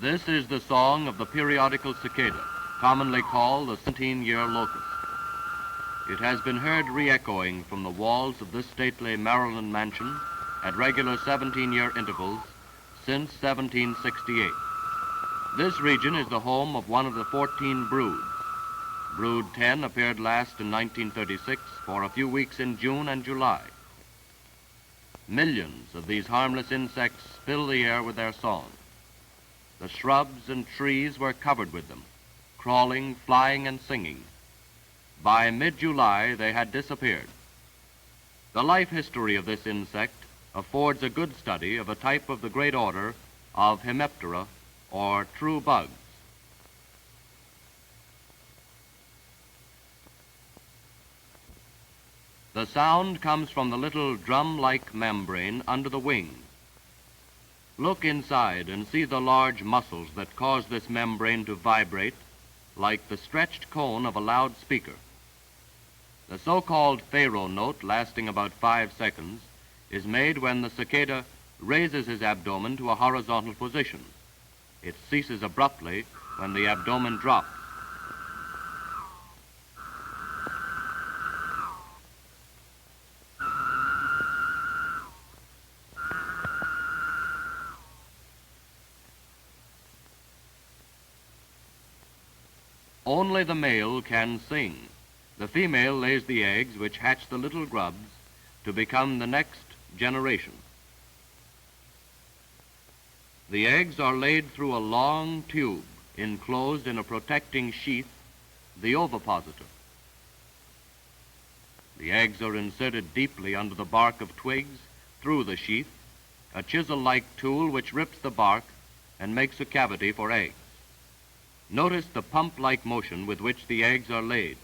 This is the song of the periodical cicada, commonly called the 17-year locust. It has been heard re-echoing from the walls of this stately Maryland mansion at regular 17-year intervals since 1768. This region is the home of one of the 14 broods. Brood 10 appeared last in 1936 for a few weeks in June and July. Millions of these harmless insects fill the air with their song. The shrubs and trees were covered with them, crawling, flying, and singing. By mid-July, they had disappeared. The life history of this insect affords a good study of a type of the great order of Hemiptera, or true bugs. The sound comes from the little drum-like membrane under the wing. Look inside and see the large muscles that cause this membrane to vibrate like the stretched cone of a loudspeaker. The so-called Pharaoh note, lasting about 5 seconds, is made when the cicada raises his abdomen to a horizontal position. It ceases abruptly when the abdomen drops. Only the male can sing. The female lays the eggs which hatch the little grubs to become the next generation. The eggs are laid through a long tube enclosed in a protecting sheath, the ovipositor. The eggs are inserted deeply under the bark of twigs through the sheath, a chisel-like tool which rips the bark and makes a cavity for eggs. Notice the pump-like motion with which the eggs are laid.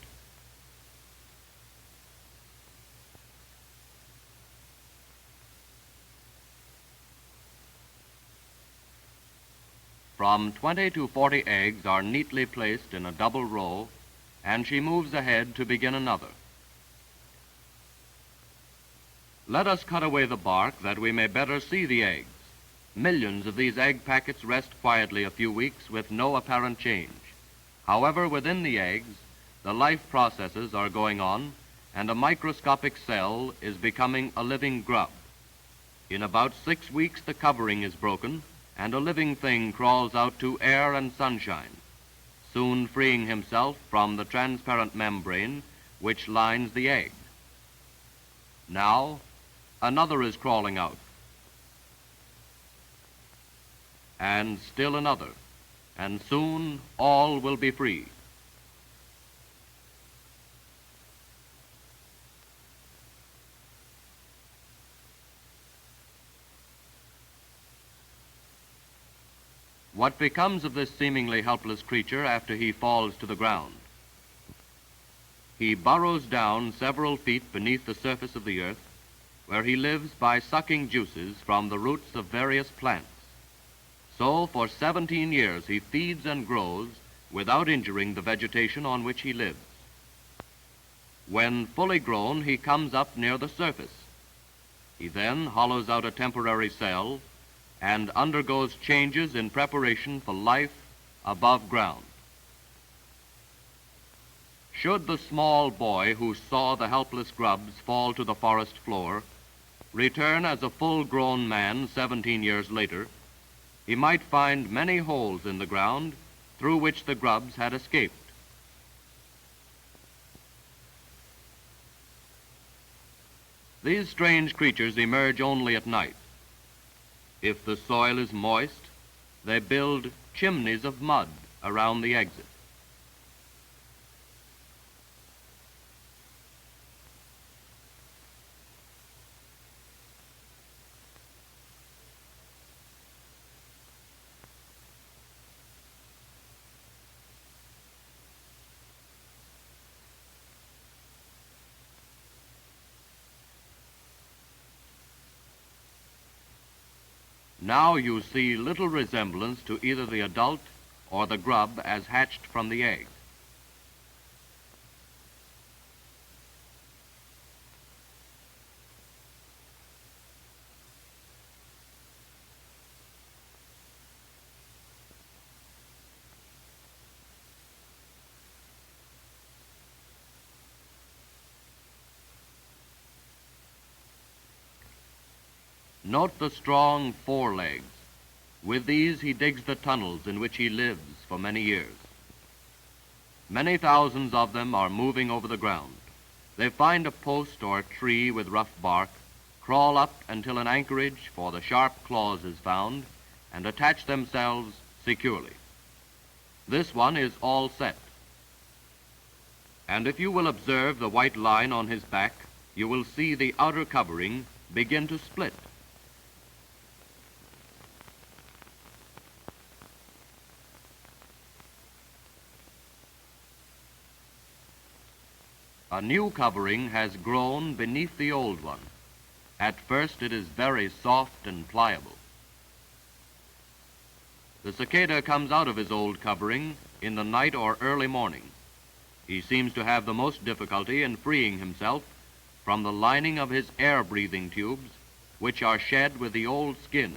From 20 to 40 eggs are neatly placed in a double row, and she moves ahead to begin another. Let us cut away the bark that we may better see the eggs. Millions of these egg packets rest quietly a few weeks with no apparent change. However, within the eggs, the life processes are going on, and a microscopic cell is becoming a living grub. In about 6 weeks, the covering is broken, and a living thing crawls out to air and sunshine, soon freeing himself from the transparent membrane which lines the egg. Now, another is crawling out, and still another, and soon all will be free. What becomes of this seemingly helpless creature after he falls to the ground? He burrows down several feet beneath the surface of the earth, where he lives by sucking juices from the roots of various plants. So, for 17 years, he feeds and grows without injuring the vegetation on which he lives. When fully grown, he comes up near the surface. He then hollows out a temporary cell and undergoes changes in preparation for life above ground. Should the small boy who saw the helpless grubs fall to the forest floor return as a full-grown man 17 years later, he might find many holes in the ground through which the grubs had escaped. These strange creatures emerge only at night. If the soil is moist, they build chimneys of mud around the exit. Now you see little resemblance to either the adult or the grub as hatched from the egg. Note the strong forelegs. With these he digs the tunnels in which he lives for many years. Many thousands of them are moving over the ground. They find a post or tree with rough bark, crawl up until an anchorage for the sharp claws is found, and attach themselves securely. This one is all set. And if you will observe the white line on his back, you will see the outer covering begin to split. A new covering has grown beneath the old one. At first it is very soft and pliable. The cicada comes out of his old covering in the night or early morning. He seems to have the most difficulty in freeing himself from the lining of his air-breathing tubes, which are shed with the old skin.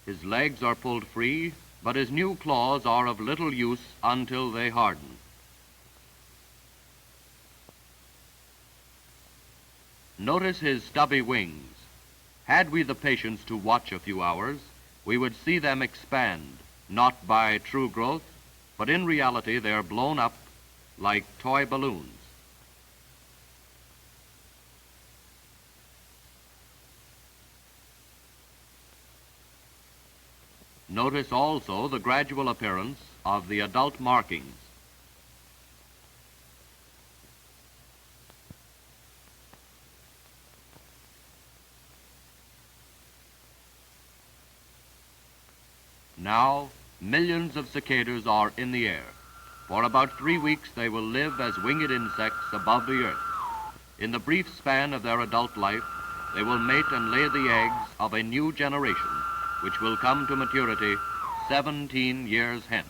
His legs are pulled free, but his new claws are of little use until they harden. Notice his stubby wings. Had we the patience to watch a few hours, we would see them expand, not by true growth, but in reality they are blown up like toy balloons. Notice also the gradual appearance of the adult markings. Now, millions of cicadas are in the air. For about 3 weeks they will live as winged insects above the earth. In the brief span of their adult life, they will mate and lay the eggs of a new generation, which will come to maturity 17 years hence.